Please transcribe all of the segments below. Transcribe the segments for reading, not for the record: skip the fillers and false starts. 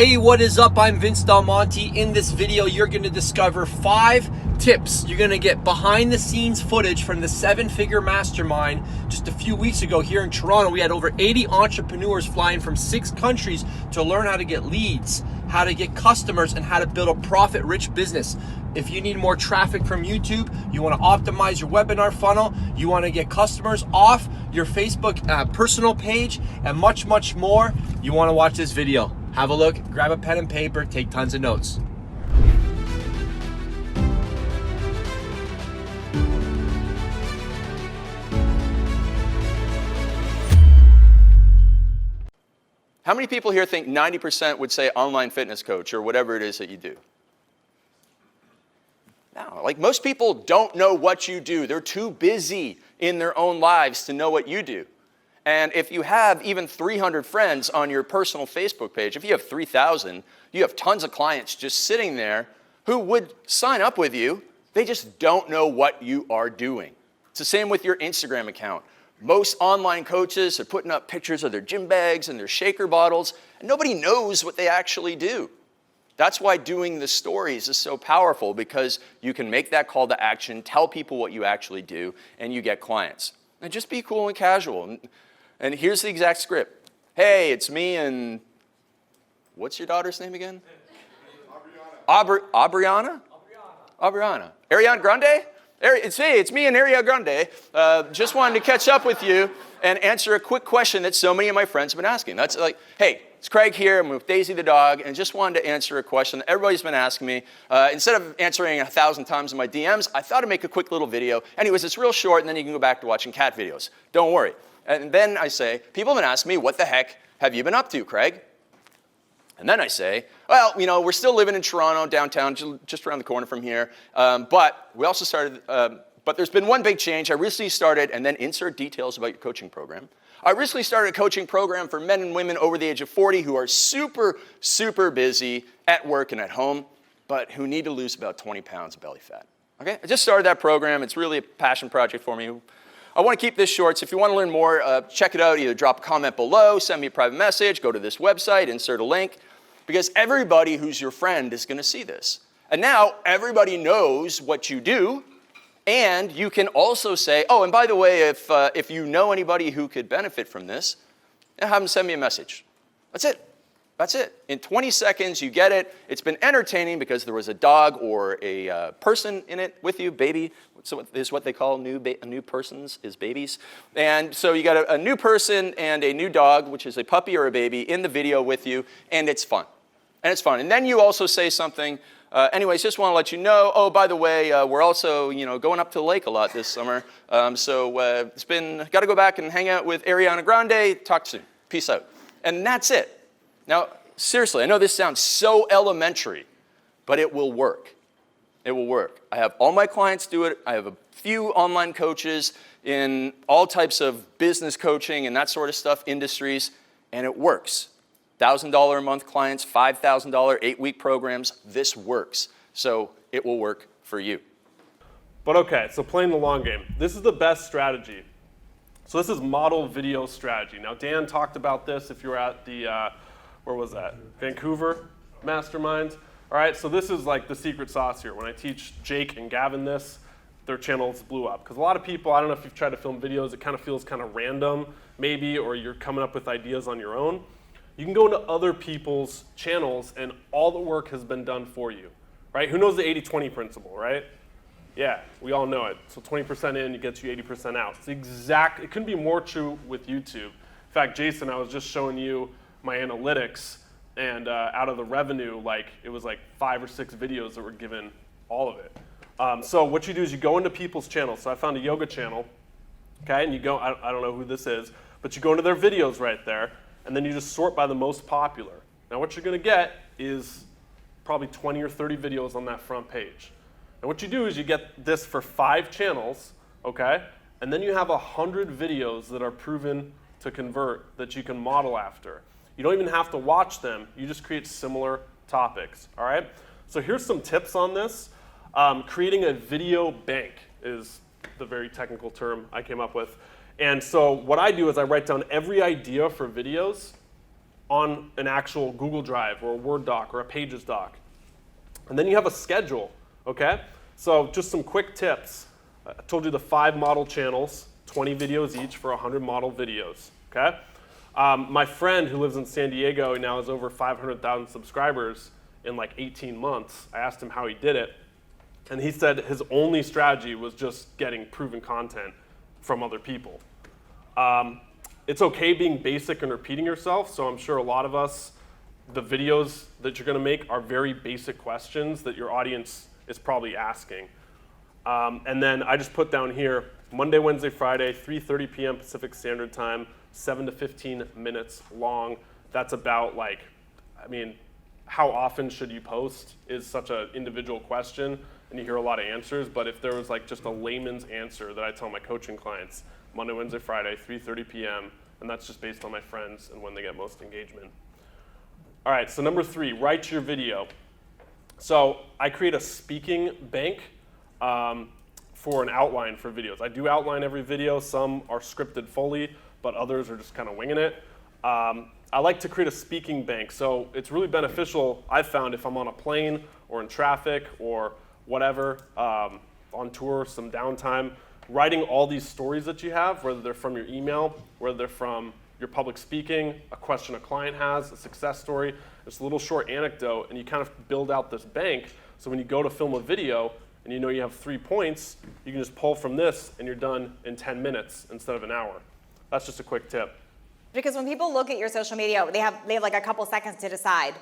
Hey, what is up? I'm Vince Del Monte. In this video, you're going to discover 5 tips. You're going to get behind the scenes footage from the 7-figure mastermind. Just a few weeks ago here in Toronto, we had over 80 entrepreneurs flying from 6 countries to learn how to get leads, how to get customers, and how to build a profit-rich business. If you need more traffic from YouTube, you want to optimize your webinar funnel, you want to get customers off your Facebook personal page, and much, much more, you want to watch this video. Have a look, grab a pen and paper, take tons of notes. How many people here think 90% would say online fitness coach or whatever it is that you do? No, like most people don't know what you do. They're too busy in their own lives to know what you do. And if you have even 300 friends on your personal Facebook page, if you have 3,000, you have tons of clients just sitting there who would sign up with you. They just don't know what you are doing. It's the same with your Instagram account. Most online coaches are putting up pictures of their gym bags and their shaker bottles, and nobody knows what they actually do. That's why doing the stories is so powerful, because you can make that call to action, tell people what you actually do, and you get clients. And just be cool and casual. And here's the exact script. Hey, it's me and, what's your daughter's name again? Aubriana. Aubriana. Ariana Grande? It's me and Ariana Grande. Just wanted to catch up with you and answer a quick question that so many of my friends have been asking. That's like, hey, it's Craig here. I'm with Daisy the dog, and just wanted to answer a question that everybody's been asking me. Instead of answering 1,000 times in my DMs, I thought I'd make a quick little video. Anyways, it's real short, and then you can go back to watching cat videos. Don't worry. And then I say, people have been asking me, what the heck have you been up to, Craig? And then I say, well, you know, we're still living in Toronto, downtown, just around the corner from here. But we also started, but there's been one big change. I recently started, and then insert details about your coaching program. I recently started a coaching program for men and women over the age of 40 who are super, super busy at work and at home, but who need to lose about 20 pounds of belly fat. Okay? I just started that program. It's really a passion project for me. I want to keep this short, so if you want to learn more, check it out. Either drop a comment below, send me a private message, go to this website, insert a link, because everybody who's your friend is going to see this. And now everybody knows what you do, and you can also say, oh, and by the way, if you know anybody who could benefit from this, have them send me a message. That's it. That's it. In 20 seconds, you get it. It's been entertaining because there was a dog or a person in it with you, baby. So is what they call new persons is babies. And so you got a new person and a new dog, which is a puppy or a baby, in the video with you, and it's fun. And it's fun. And then you also say something. Anyways, just want to let you know, oh, by the way, we're also, going up to the lake a lot this summer. So it's been, got to go back and hang out with Ariana Grande. Talk soon. Peace out. And that's it. Now, seriously, I know this sounds so elementary, but it will work. It will work. I have all my clients do it. I have a few online coaches in all types of business coaching and that sort of stuff, industries, and it works. $1,000 a month clients, $5,000, 8-week programs. This works. So it will work for you. But okay, so playing the long game. This is the best strategy. So this is model video strategy. Now, Dan talked about this if you were at the, where was that? Vancouver Mastermind. All right, so this is like the secret sauce here. When I teach Jake and Gavin this, their channels blew up. Because a lot of people, I don't know if you've tried to film videos, it kind of feels kind of random maybe, or you're coming up with ideas on your own. You can go into other people's channels and all the work has been done for you, right? Who knows the 80-20 principle, right? Yeah, we all know it. So 20% in, it gets you 80% out. It's exact, it couldn't be more true with YouTube. In fact, Jason, I was just showing you my analytics, and out of the revenue, it was like 5 or 6 videos that were given all of it. So what you do is you go into people's channels. So I found a yoga channel, okay, and you go, I don't know who this is, but you go into their videos right there, and then you just sort by the most popular. Now what you're going to get is probably 20 or 30 videos on that front page. And what you do is you get this for 5 channels, okay, and then you have 100 videos that are proven to convert that you can model after. You don't even have to watch them. You just create similar topics, all right? So here's some tips on this. Creating a video bank is the very technical term I came up with. And so what I do is I write down every idea for videos on an actual Google Drive or a Word doc or a Pages doc. And then you have a schedule, okay? So just some quick tips. I told you the 5 model channels, 20 videos each for 100 model videos, okay? My friend who lives in San Diego now has over 500,000 subscribers in like 18 months. I asked him how he did it, and he said his only strategy was just getting proven content from other people. It's okay being basic and repeating yourself, so I'm sure a lot of us, the videos that you're gonna make are very basic questions that your audience is probably asking. And then I just put down here, Monday, Wednesday, Friday, 3:30 p.m. Pacific Standard Time, 7 to 15 minutes long. That's about like, I mean, how often should you post is such an individual question, and you hear a lot of answers, but if there was like just a layman's answer that I tell my coaching clients, Monday, Wednesday, Friday, 3:30 p.m., and that's just based on my friends and when they get most engagement. All right, so number 3, write your video. So I create a speaking bank for an outline for videos. I do outline every video. Some are scripted fully, but others are just kind of winging it. I like to create a speaking bank. So it's really beneficial, I've found, if I'm on a plane or in traffic or whatever, on tour, some downtime, writing all these stories that you have, whether they're from your email, whether they're from your public speaking, a question a client has, a success story, it's a little short anecdote, and you kind of build out this bank. So when you go to film a video and you know you have 3 points, you can just pull from this and you're done in 10 minutes instead of an hour. That's just a quick tip. Because when people look at your social media, they have like a couple seconds to decide.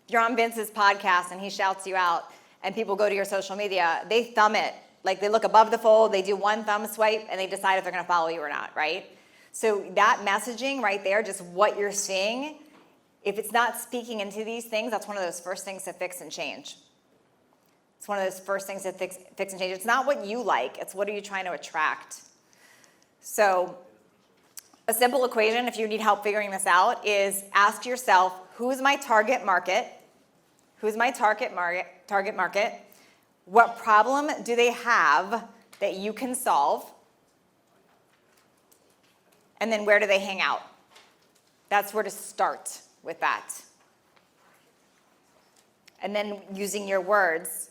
If you're on Vince's podcast and he shouts you out and people go to your social media, they thumb it. Like they look above the fold, they do one thumb swipe, and they decide if they're gonna follow you or not, right? So that messaging right there, just what you're seeing, if it's not speaking into these things, that's one of those first things to fix and change. It's one of those first things to fix and change. It's not what you like, it's what are you trying to attract. So a simple equation, if you need help figuring this out, is ask yourself, who's my target market? Who's my target market? What problem do they have that you can solve? And then where do they hang out? That's where to start with that. And then using your words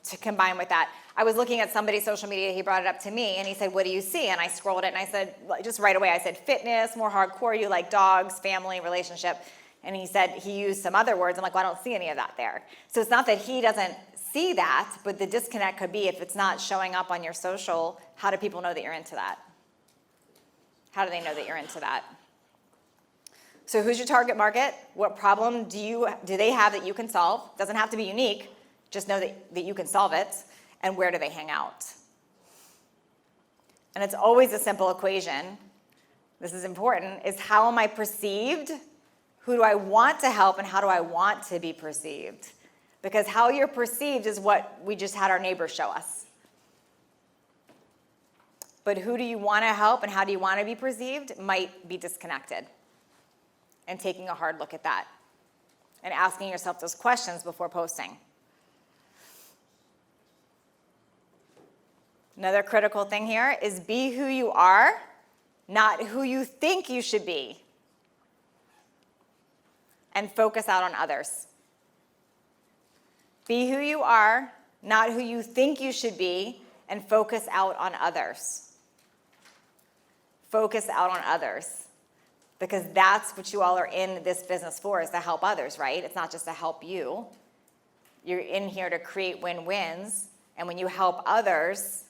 to combine with that. I was looking at somebody's social media, he brought it up to me, and he said, what do you see? And I scrolled it, and I said, just right away, I said, fitness, more hardcore, you like dogs, family, relationship. And he said he used some other words. I'm like, well, I don't see any of that there. So it's not that he doesn't see that, but the disconnect could be if it's not showing up on your social, how do people know that you're into that? How do they know that you're into that? So who's your target market? What problem do they have that you can solve? Doesn't have to be unique, just know that you can solve it. And where do they hang out? And it's always a simple equation. This is important, is how am I perceived? Who do I want to help, and how do I want to be perceived? Because how you're perceived is what we just had our neighbors show us. But who do you want to help and how do you want to be perceived might be disconnected. And taking a hard look at that. And asking yourself those questions before posting. Another critical thing here is be who you are, not who you think you should be. And focus out on others. Be who you are, not who you think you should be, and focus out on others. Focus out on others. Because that's what you all are in this business for, is to help others, right? It's not just to help you. You're in here to create win-wins, and when you help others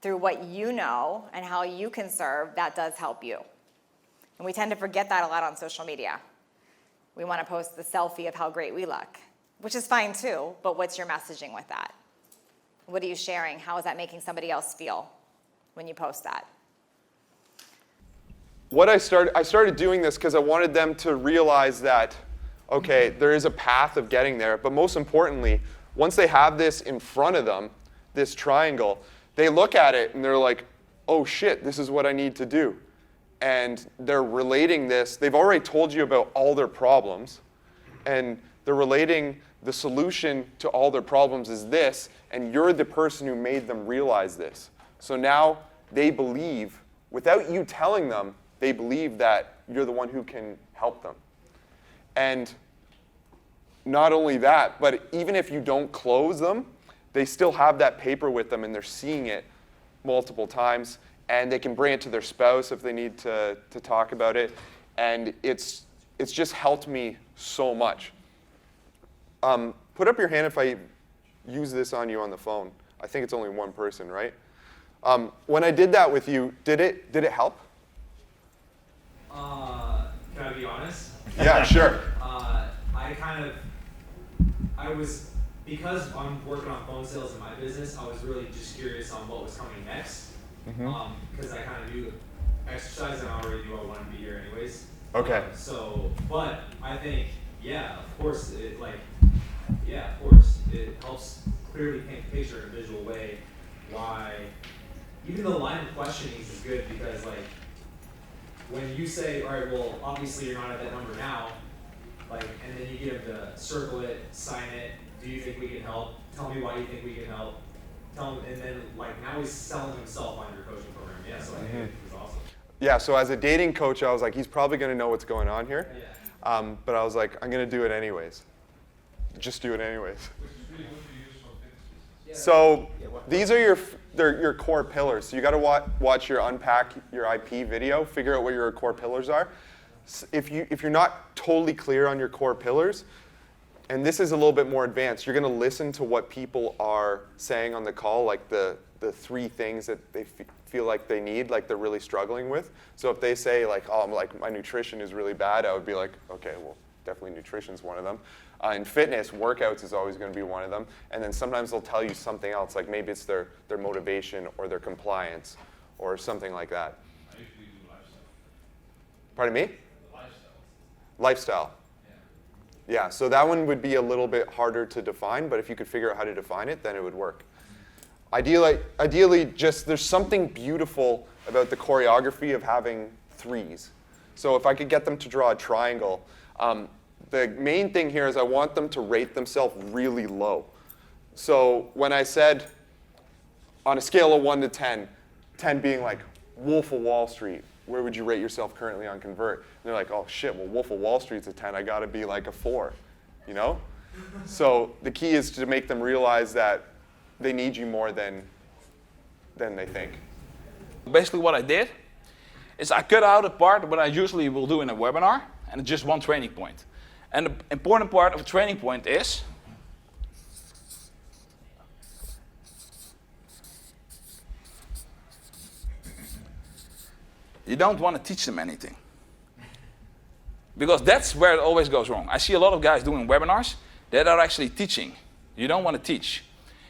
through what you know and how you can serve, that does help you. And we tend to forget that a lot on social media. We want to post the selfie of how great we look, which is fine too, but what's your messaging with that? What are you sharing? How is that making somebody else feel when you post that? I started doing this because I wanted them to realize that, okay, there is a path of getting there, but most importantly, once they have this in front of them, this triangle, they look at it and they're like, oh shit, this is what I need to do. And they're relating this, they've already told you about all their problems, and they're relating the solution to all their problems is this, and you're the person who made them realize this. So now they believe, without you telling them, they believe that you're the one who can help them. And not only that, but even if you don't close them, they still have that paper with them and they're seeing it multiple times, and they can bring it to their spouse if they need to talk about it. And it's just helped me so much. Put up your hand if I use this on you on the phone. I think it's only one person, right? When I did that with you, did it help? Can I be honest? Yeah, sure. Because I'm working on phone sales in my business, I was really just curious on what was coming next. Because I kind of knew the exercise and I already knew I wanted to be here anyways. Okay. But I think, of course, it helps clearly paint the picture in a visual way why, even the line of questioning is good, because like, when you say, all right, well, obviously you're not at that number now, like, and then you get him to circle it, sign it, do you think we can help? Tell me why you think we can help. Tell him, and then like now he's selling himself on your coaching program. Yeah, so I think it was awesome. Yeah, so as a dating coach, I was like, he's probably going to know what's going on here. Yeah. But I was like, I'm going to do it anyways. Just do it anyways. So these are your core pillars. So you got to watch your Unpack Your IP video, figure out what your core pillars are. If you're not totally clear on your core pillars, and this is a little bit more advanced, you're going to listen to what people are saying on the call, like the 3 things that they feel like they need, like they're really struggling with. So if they say like, oh, my nutrition is really bad, I would be like, okay, well, definitely nutrition's one of them. In fitness, workouts is always going to be one of them. And then sometimes they'll tell you something else, like maybe it's their motivation or their compliance or something like that. I usually do lifestyle. Pardon me? Lifestyle. Yeah, so that one would be a little bit harder to define, but if you could figure out how to define it, then it would work. Ideally, just there's something beautiful about the choreography of having 3s. So if I could get them to draw a triangle, the main thing here is I want them to rate themselves really low. So when I said on a scale of 1 to 10, 10 being like Wolf of Wall Street, where would you rate yourself currently on Convert? And they're like, oh shit, well, Wolf of Wall Street's a 10, I gotta be like a 4, you know? So the key is to make them realize that they need you more than they think. Basically what I did is I cut out a part what I usually will do in a webinar, and it's just one training point. And the important part of a training point is you don't want to teach them anything. Because that's where it always goes wrong. I see a lot of guys doing webinars that are actually teaching. You don't want to teach.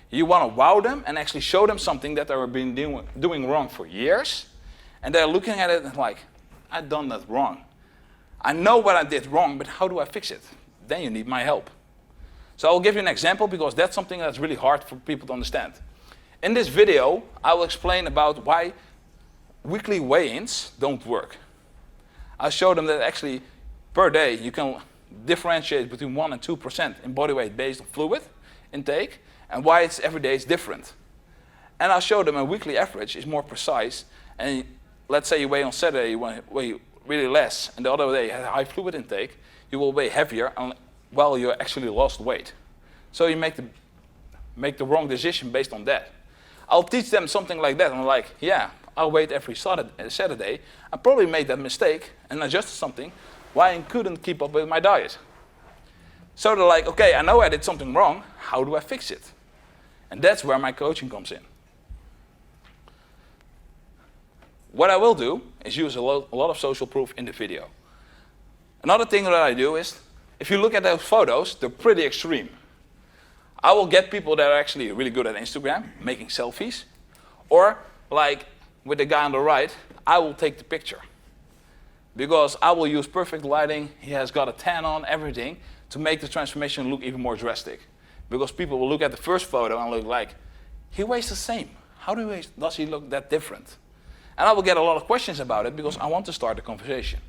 You want to wow them and actually show them something that they've been doing wrong for years. And they're looking at it and like, I've done that wrong. I know what I did wrong, but how do I fix it? Then you need my help. So I'll give you an example because that's something that's really hard for people to understand. In this video, I will explain about why weekly weigh-ins don't work. I'll show them that actually per day you can differentiate between 1% and 2% in body weight based on fluid intake, and why it's every day is different. And I'll show them a weekly average is more precise, and let's say you weigh on Saturday, you weigh really less, and the other day you have high fluid intake, you will weigh heavier while you actually lost weight. So you make the wrong decision based on that. I'll teach them something like that, and I'm like, yeah, I'll weigh every Saturday. I probably made that mistake and adjusted something why I couldn't keep up with my diet. So they're like, okay, I know I did something wrong, how do I fix it? And that's where my coaching comes in. What I will do is use a lot of social proof in the video. Another thing that I do is, if you look at those photos, they're pretty extreme. I will get people that are actually really good at Instagram, making selfies, or like with the guy on the right, I will take the picture. Because I will use perfect lighting, he has got a tan on, everything, to make the transformation look even more drastic. Because people will look at the first photo and look like, he weighs the same. Does he look that different? And I will get a lot of questions about it because I want to start a conversation.